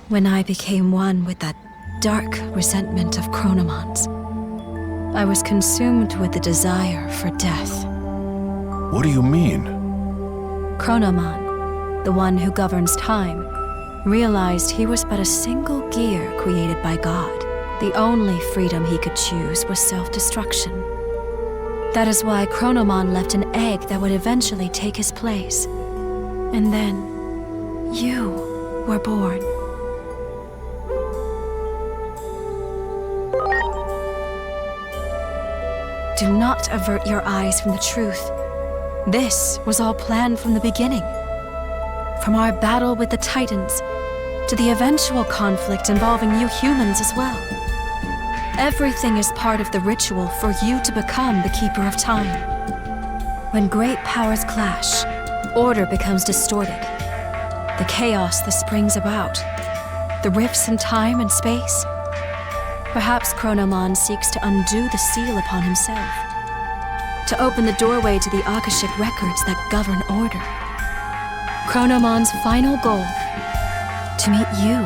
when I became one with that dark resentment of Chronomon's. I was consumed with the desire for death. What do you mean? Chronomon, the one who governs time, realized he was but a single gear created by God. The only freedom he could choose was self-destruction. That is why Chronomon left an egg that would eventually take his place. And then, you were born. Do not avert your eyes from the truth. This was all planned from the beginning. From our battle with the Titans, to the eventual conflict involving you humans as well. Everything is part of the ritual for you to become the Keeper of Time. When great powers clash, order becomes distorted. The chaos that springs about, the rifts in time and space. Perhaps Chronomon seeks to undo the seal upon himself, to open the doorway to the Akashic records that govern order. Chronomon's final goal, to meet you,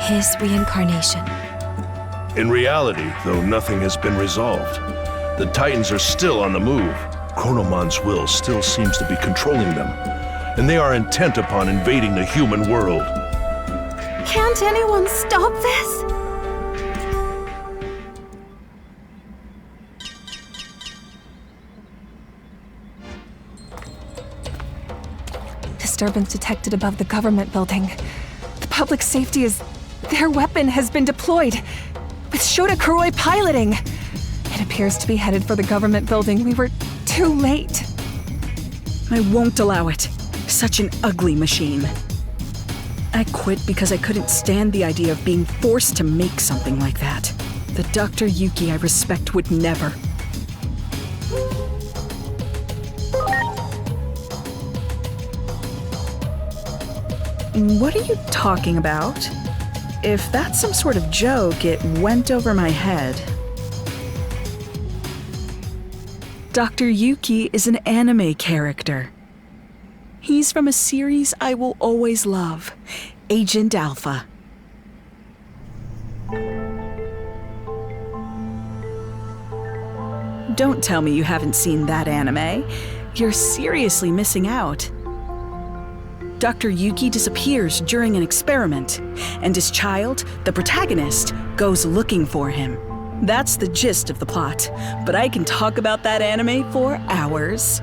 his reincarnation. In reality, though nothing has been resolved, the Titans are still on the move. Chronomon's will still seems to be controlling them, and they are intent upon invading the human world. Can't anyone stop this? Disturbance detected above the government building. The public safety is... Their weapon has been deployed, with Shota Kuroi piloting. It appears to be headed for the government building. We were too late. I won't allow it. Such an ugly machine. I quit because I couldn't stand the idea of being forced to make something like that. The Dr. Yuki I respect would never. What are you talking about? If that's some sort of joke, it went over my head. Dr. Yuki is an anime character. He's from a series I will always love, Agent Alpha. Don't tell me you haven't seen that anime. You're seriously missing out. Dr. Yuki disappears during an experiment, and his child, the protagonist, goes looking for him. That's the gist of the plot, but I can talk about that anime for hours.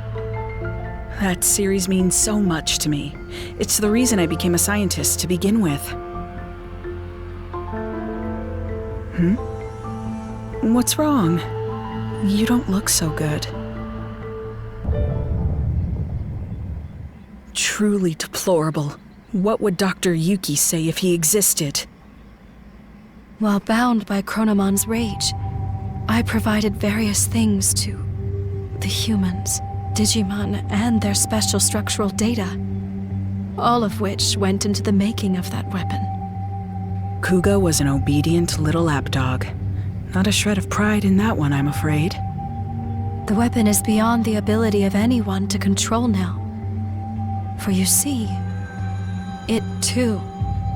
That series means so much to me. It's the reason I became a scientist to begin with. What's wrong? You don't look so good. Truly deplorable. What would Dr. Yuki say if he existed? While bound by Chronomon's rage, I provided various things to the humans, Digimon, and their special structural data, all of which went into the making of that weapon. Kuga was an obedient little lapdog. Not a shred of pride in that one, I'm afraid. The weapon is beyond the ability of anyone to control now. For you see, it too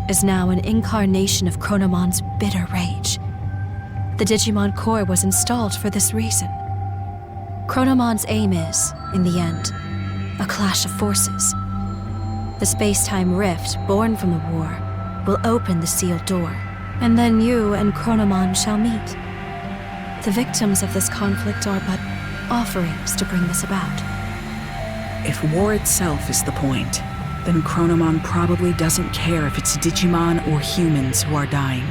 is now an incarnation of Chronomon's bitter rage. The Digimon core was installed for this reason. Chronomon's aim is, in the end, a clash of forces. The space-time rift born from the war will open the sealed door, and then you and Chronomon shall meet. The victims of this conflict are but offerings to bring this about. If war itself is the point, then Chronomon probably doesn't care if it's Digimon or humans who are dying.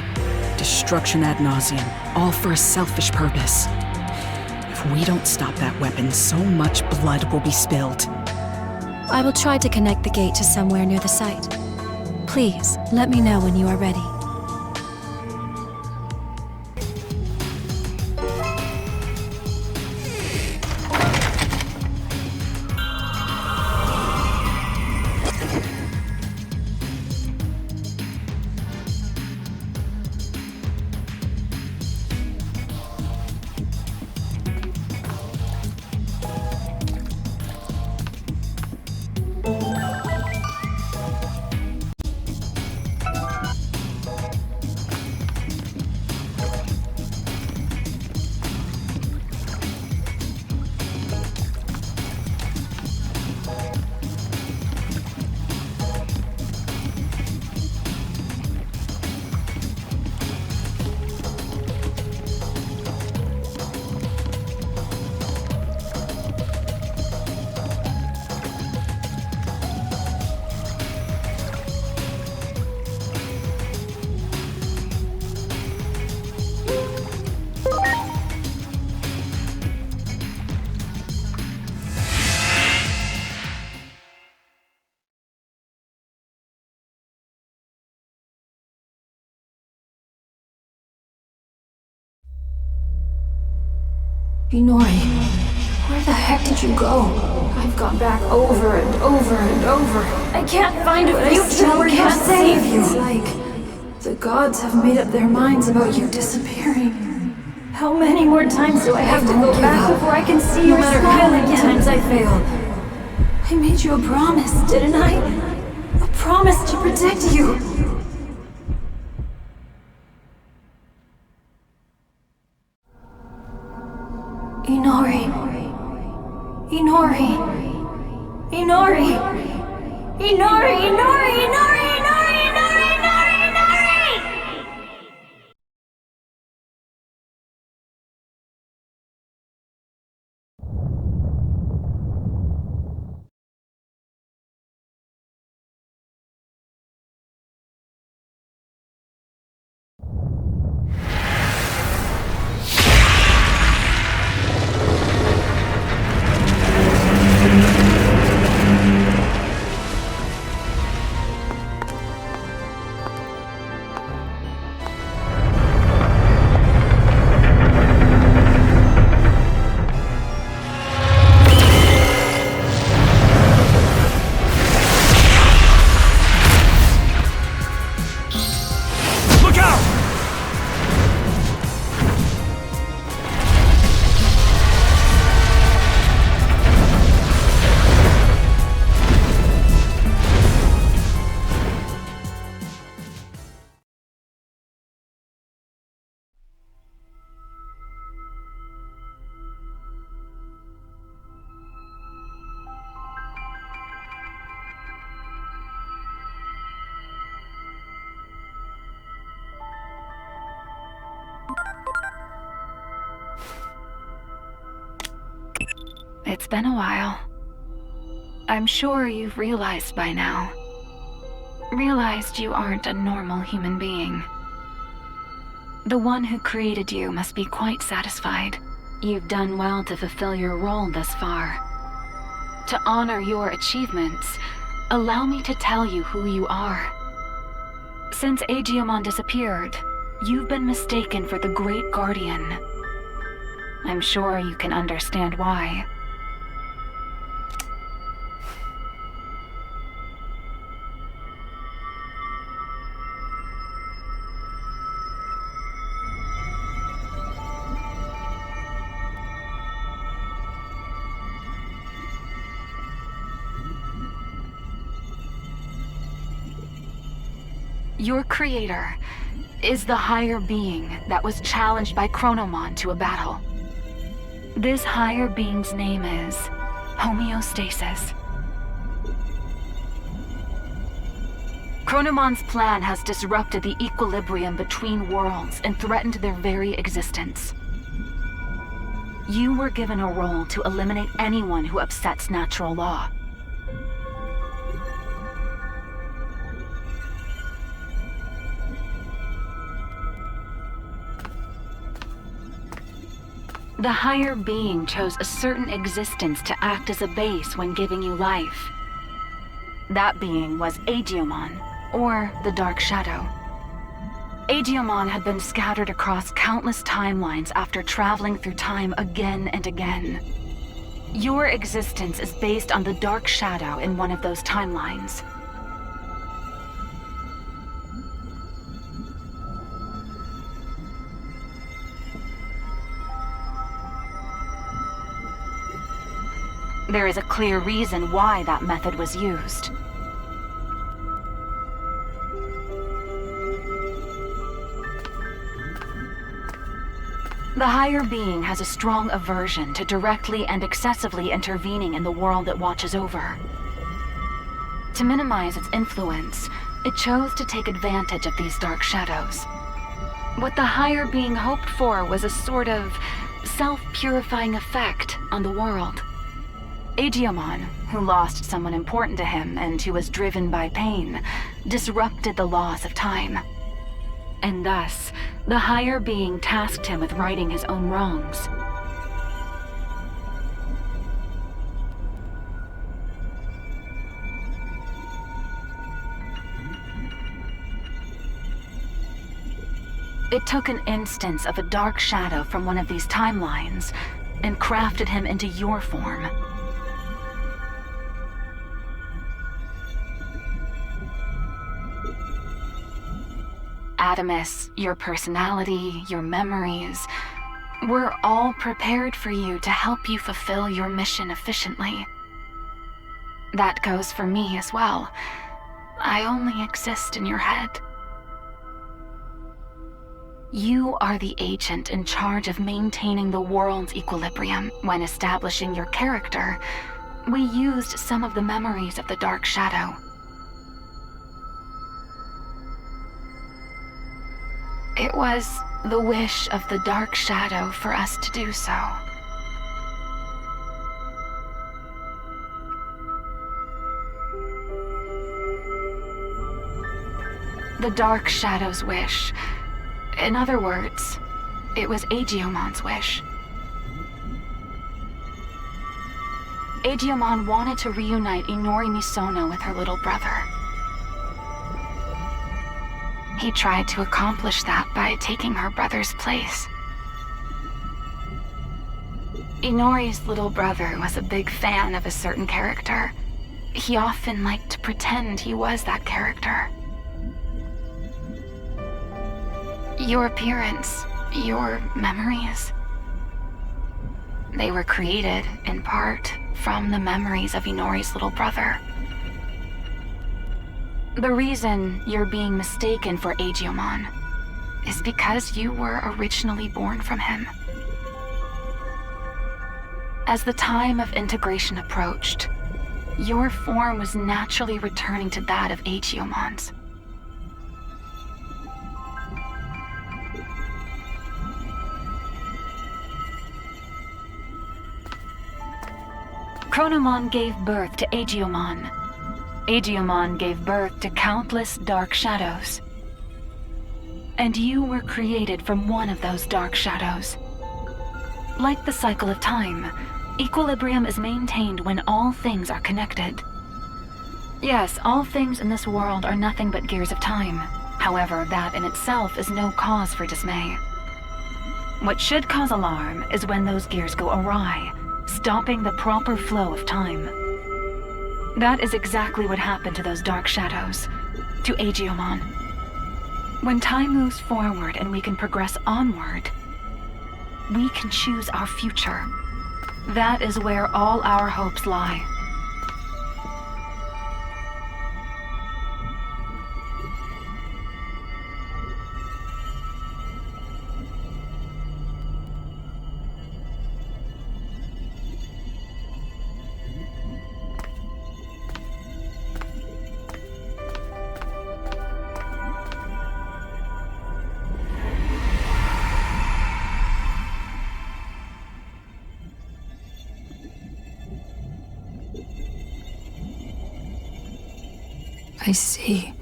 Destruction ad nauseum, all for a selfish purpose. If we don't stop that weapon, so much blood will be spilled. I will try to connect the gate to somewhere near the site. Please, let me know when you are ready. Inori, where the heck did you go? I've gone back over and over and over. I can't find a future where can't save you. It's like the gods have made up their minds about you disappearing. How many more times do I have to go back before I can see your smile again? No matter how many times I fail. I made you a promise, didn't I? A promise to protect you. Inori. Inori. Inori. Inori, Inori, Inori, Inori, Inori, Inori, Inori! It's been a while. I'm sure you've realized by now. Realized you aren't a normal human being. The one who created you must be quite satisfied. You've done well to fulfill your role thus far. To honor your achievements, allow me to tell you who you are. Since Digimon disappeared, you've been mistaken for the Great Guardian. I'm sure you can understand why. Your creator is the higher being that was challenged by Chronomon to a battle. This higher being's name is homeostasis. Chronomon's plan has disrupted the equilibrium between worlds and threatened their very existence. You were given a role to eliminate anyone who upsets natural law. The higher being chose a certain existence to act as a base when giving you life. That being was Digimon, or the Dark Shadow. Digimon had been scattered across countless timelines after traveling through time again and again. Your existence is based on the Dark Shadow in one of those timelines. There is a clear reason why that method was used. The higher being has a strong aversion to directly and excessively intervening in the world it watches over. To minimize its influence, it chose to take advantage of these dark shadows. What the higher being hoped for was a sort of self-purifying effect on the world. Digimon, who lost someone important to him and who was driven by pain, disrupted the laws of time. And thus, the higher being tasked him with righting his own wrongs. It took an instance of a dark shadow from one of these timelines and crafted him into your form. Adamus, your personality, your memories, were all prepared for you to help you fulfill your mission efficiently. That goes for me as well. I only exist in your head. You are the agent in charge of maintaining the world's equilibrium. When establishing your character, we used some of the memories of the Dark Shadow. It was the wish of the Dark Shadow for us to do so. The Dark Shadow's wish. In other words, it was Agiomon's wish. Agiomon wanted to reunite Inori Misono with her little brother. He tried to accomplish that by taking her brother's place. Inori's little brother was a big fan of a certain character. He often liked to pretend he was that character. Your appearance, your memories, they were created, in part, from the memories of Inori's little brother. The reason you're being mistaken for Agiomon is because you were originally born from him. As the time of integration approached, your form was naturally returning to that of Agiomon's. Chronomon gave birth to Agiomon. Agiomon gave birth to countless dark shadows. And you were created from one of those dark shadows. Like the cycle of time, equilibrium is maintained when all things are connected. Yes, all things in this world are nothing but gears of time. However, that in itself is no cause for dismay. What should cause alarm is when those gears go awry, stopping the proper flow of time. That is exactly what happened to those dark shadows, to Agiomon. When time moves forward and we can progress onward, we can choose our future. That is where all our hopes lie. I see.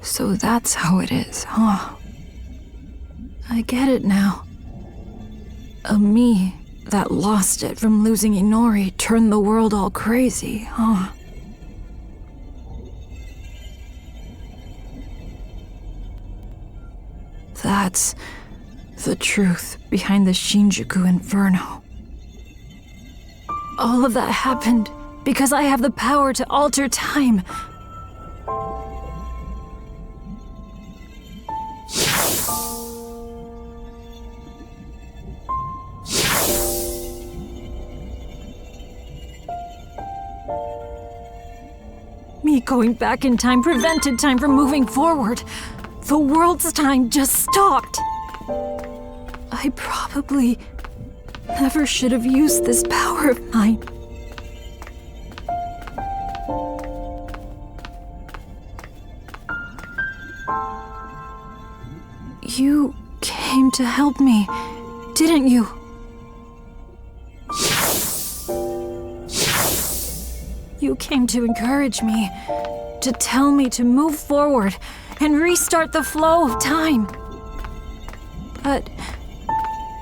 So that's how it is, huh? I get it now. A me that lost it from losing Inori turned the world all crazy, huh? That's the truth behind the Shinjuku Inferno. All of that happened because I have the power to alter time. Me going back in time prevented time from moving forward. The world's time just stopped. I probably never should have used this power of mine. You came to help me, didn't you? You came to encourage me, to tell me to move forward and restart the flow of time. But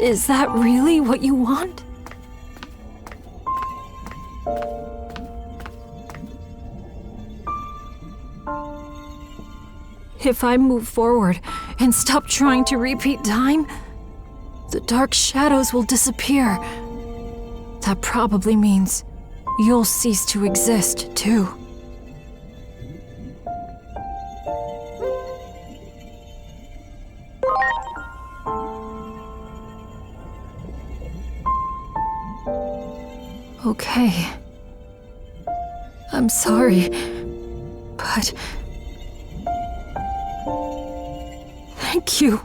is that really what you want? If I move forward and stop trying to repeat time, the dark shadows will disappear, That probably means you'll cease to exist, too. Okay. I'm sorry, but... Thank you.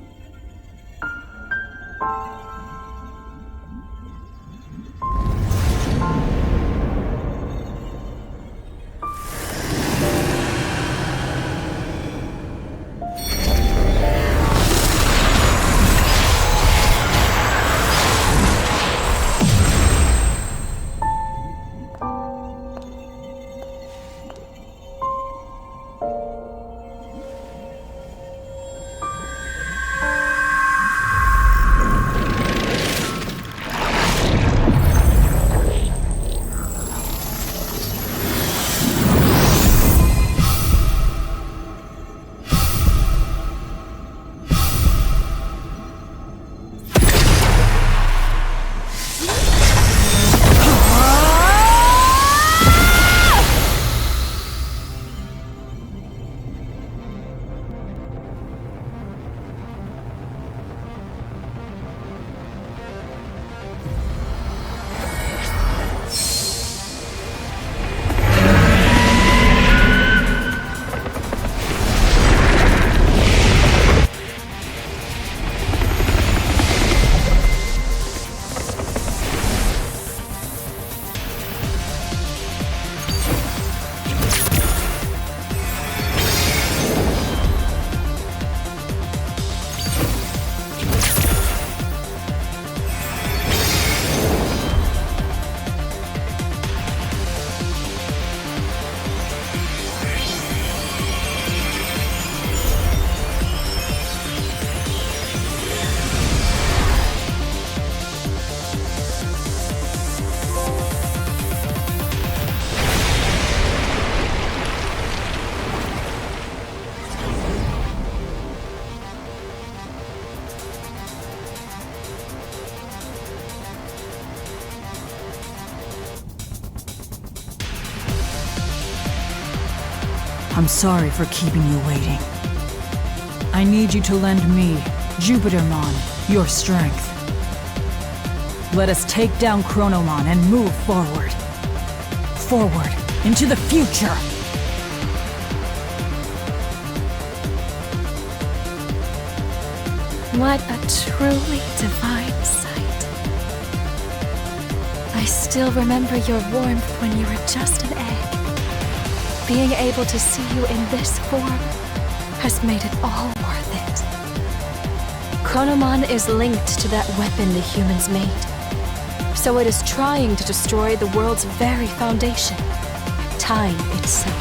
I'm sorry for keeping you waiting. I need you to lend me, Jupitermon, your strength. Let us take down Chronomon and move forward. Forward, into the future! What a truly divine sight. I still remember your warmth when you were just an egg. Being able to see you in this form has made it all worth it. Chronomon is linked to that weapon the humans made. So it is trying to destroy the world's very foundation, time itself.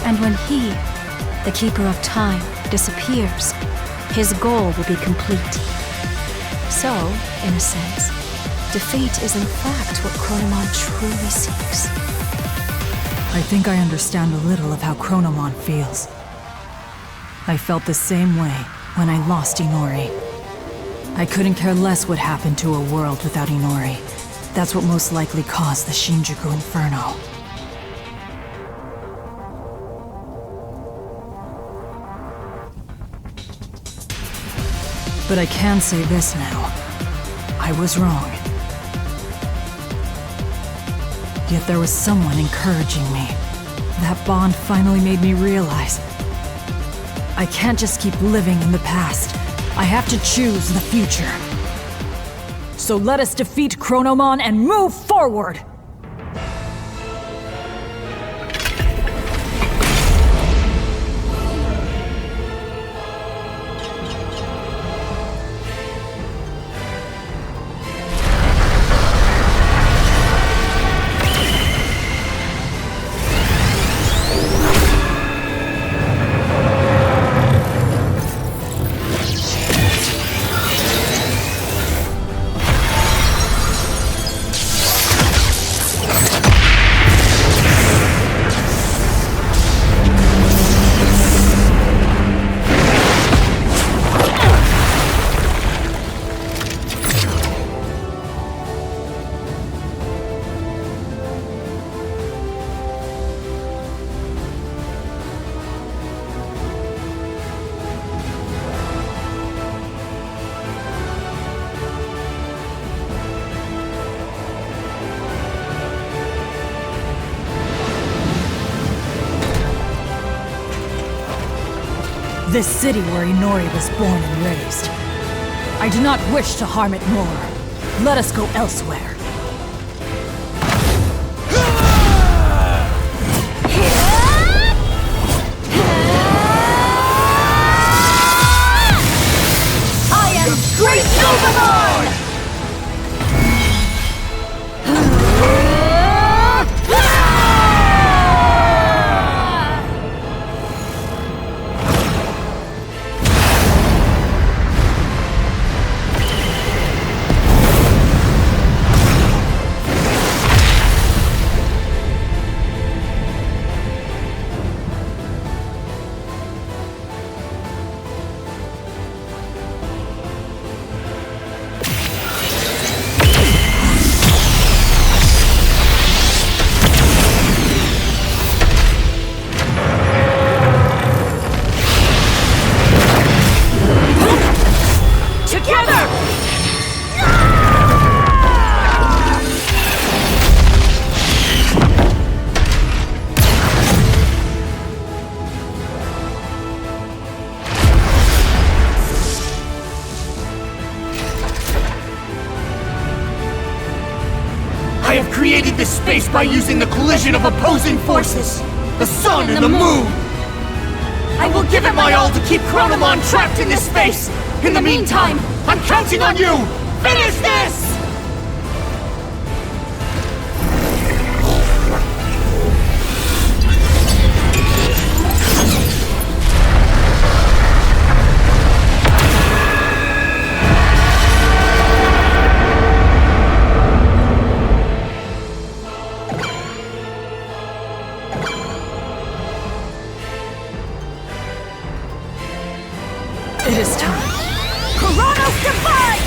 And when he, the Keeper of Time, disappears, his goal will be complete. So, in a sense, defeat is in fact what Chronomon truly seeks. I think I understand a little of how Chronomon feels. I felt the same way when I lost Inori. I couldn't care less what happened to a world without Inori. That's what most likely caused the Shinjuku Inferno. But I can say this now. I was wrong. Yet there was someone encouraging me. That bond finally made me realize I can't just keep living in the past. I have to choose the future. So let us defeat Chronomon and move forward! This city where Inori was born and raised. I do not wish to harm it more. Let us go elsewhere. I am Great Nocommentary! I have created this space by using the collision of opposing forces, the sun and the moon. I will give it my all to keep Chronomon trapped in this space. In the meantime, I'm counting on you. Finish this! It is time. Chronos Divide!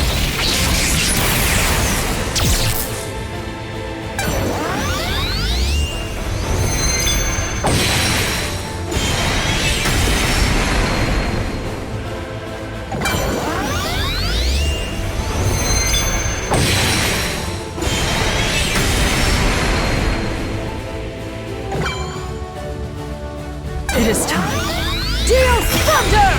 It is time. Deus Thunder!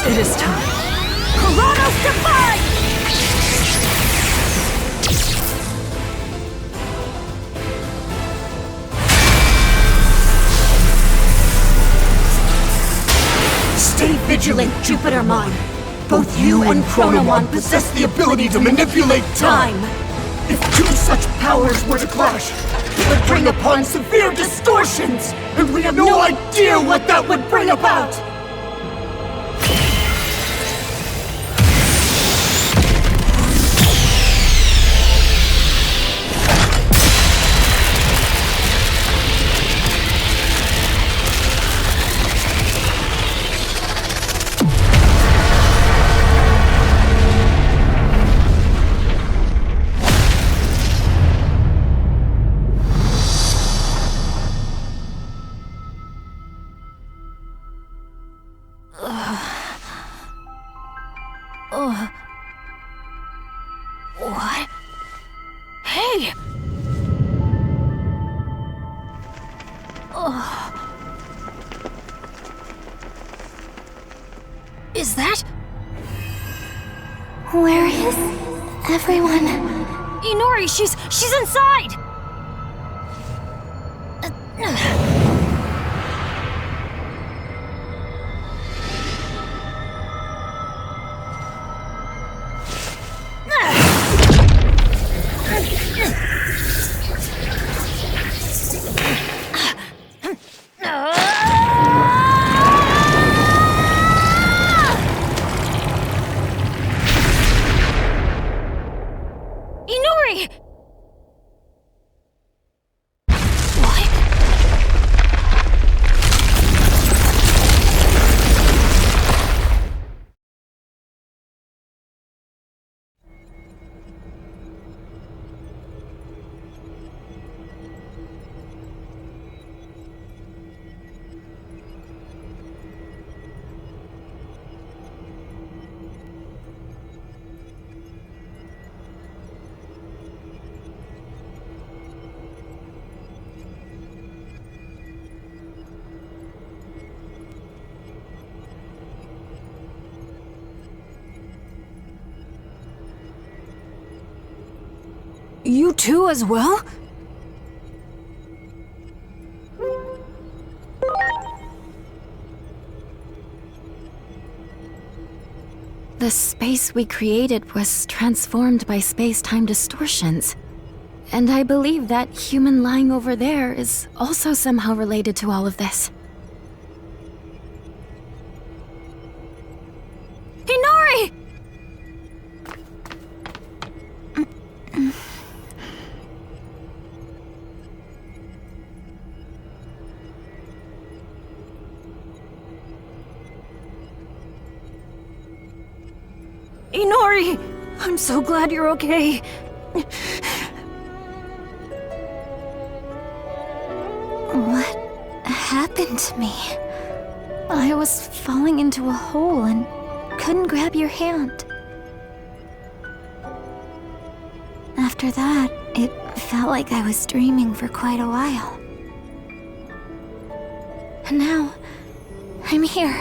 It is time. Chronos Divide! Stay vigilant, Jupitermon. Both you and Chronomon possess the ability to manipulate time. If two such powers were to clash, it would bring upon severe distortions, and we have no idea what that would bring about. What? Hey! Is that? Where is everyone? Inori, she's inside! Inori! You too as well? The space we created was transformed by space-time distortions. And I believe that human lying over there is also somehow related to all of this. Inori! Inori! I'm so glad you're okay. What happened to me? I was falling into a hole and couldn't grab your hand. After that, it felt like I was dreaming for quite a while. And now, I'm here.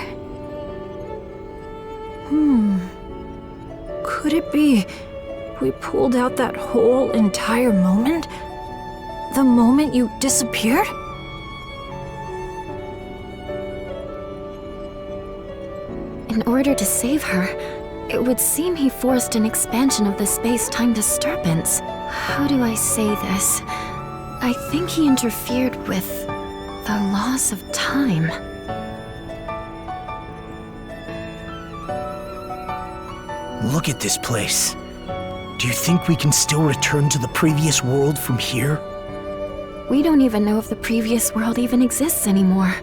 Could it be we pulled out that whole entire moment? The moment you disappeared? In order to save her, it would seem he forced an expansion of the space-time disturbance. How do I say this? I think he interfered with the laws of time. Look at this place. Do you think we can still return to the previous world from here? We don't even know if the previous world even exists anymore.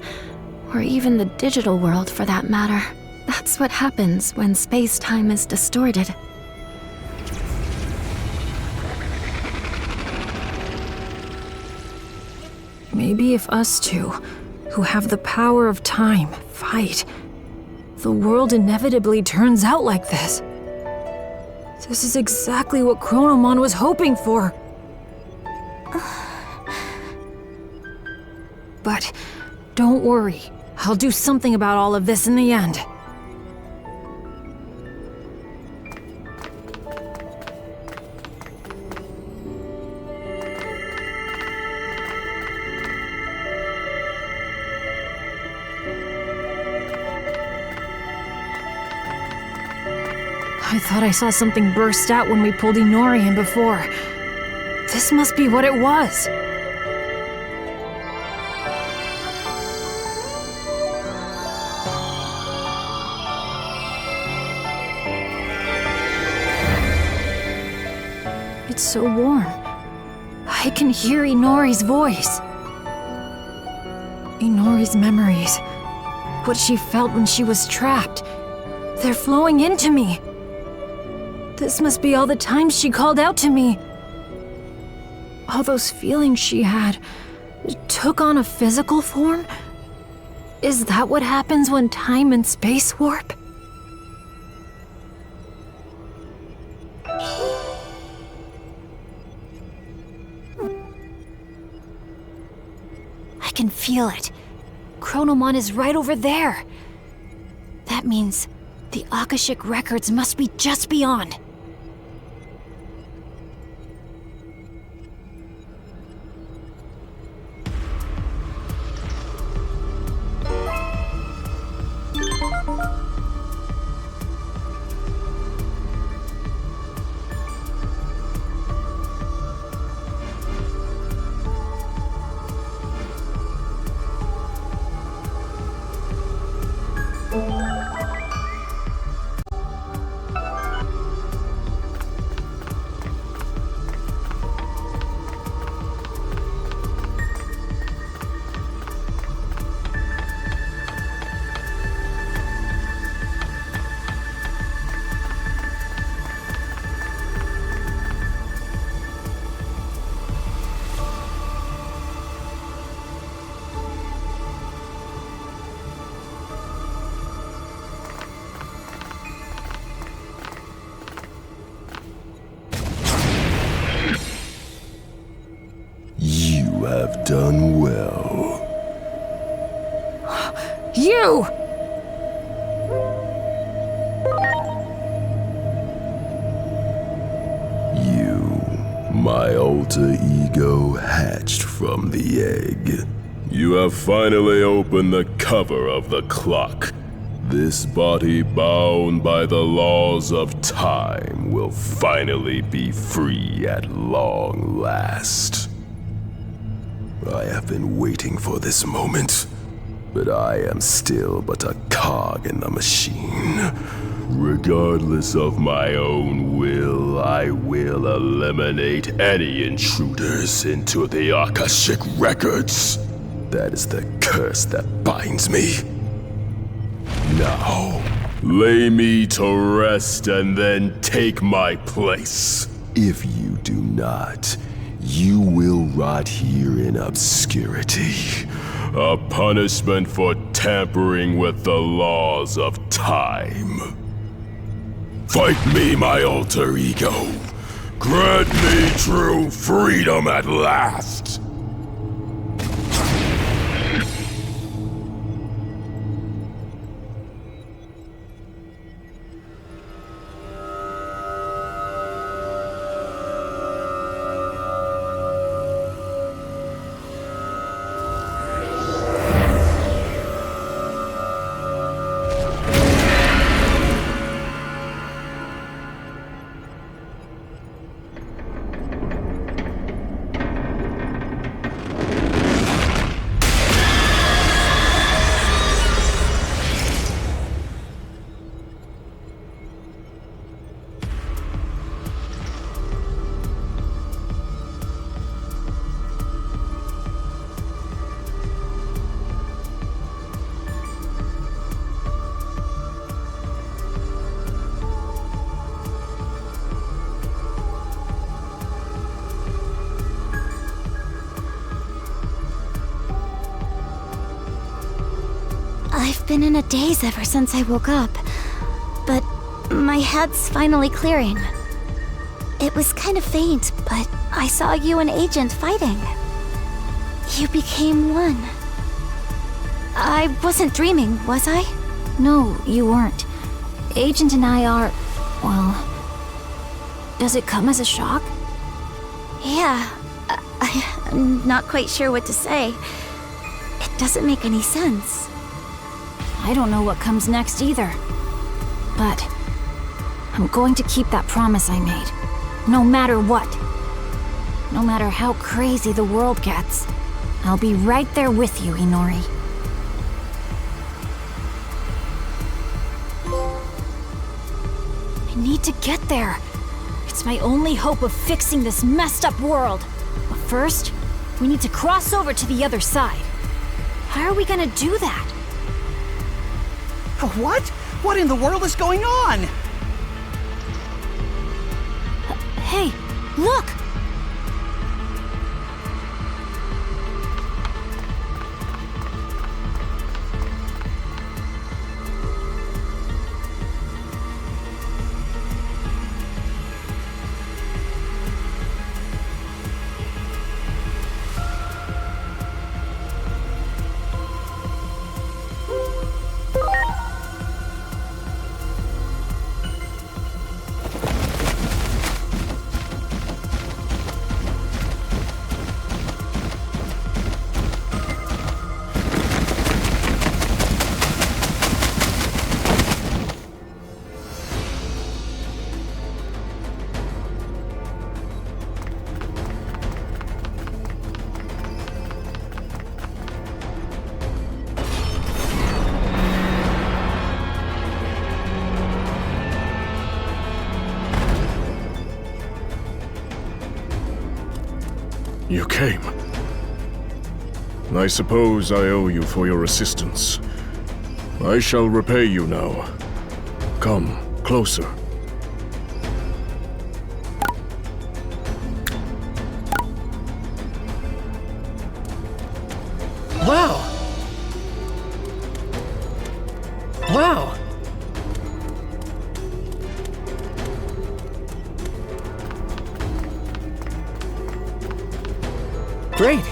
Or even the digital world, for that matter. That's what happens when space-time is distorted. Maybe if us two, who have the power of time, fight, the world inevitably turns out like this. This is exactly what Chronomon was hoping for. But don't worry, I'll do something about all of this in the end. I thought I saw something burst out when we pulled Inori in before. This must be what it was. It's so warm. I can hear Inori's voice. Inori's memories. What she felt when she was trapped. They're flowing into me. This must be all the times she called out to me. All those feelings she had took on a physical form? Is that what happens when time and space warp? I can feel it. Chronomon is right over there. That means the Akashic records must be just beyond. You have done well. You! You, my alter ego hatched from the egg. You have finally opened the cover of the clock. This body bound by the laws of time will finally be free at long last. I have been waiting for this moment, but I am still but a cog in the machine. Regardless of my own will, I will eliminate any intruders into the Akashic records. That is the curse that binds me. Now, lay me to rest and then take my place. If you do not, you will rot here in obscurity. A punishment for tampering with the laws of time. Fight me, my alter ego. Grant me true freedom at last. I've been in a daze ever since I woke up, but my head's finally clearing. It was kind of faint, but I saw you and Agent fighting. You became one. I wasn't dreaming, was I? No, you weren't. Agent and I are... well... Does it come as a shock? Yeah. I'm not quite sure what to say. It doesn't make any sense. I don't know what comes next either. But I'm going to keep that promise I made. No matter what. No matter how crazy the world gets. I'll be right there with you, Inori. I need to get there. It's my only hope of fixing this messed up world. But first, we need to cross over to the other side. How are we gonna do that? What? What in the world is going on? Hey, look! You came. I suppose I owe you for your assistance. I shall repay you now. Come closer. Wow! Wow! Great!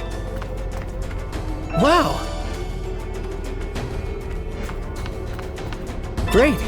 Wow! Great!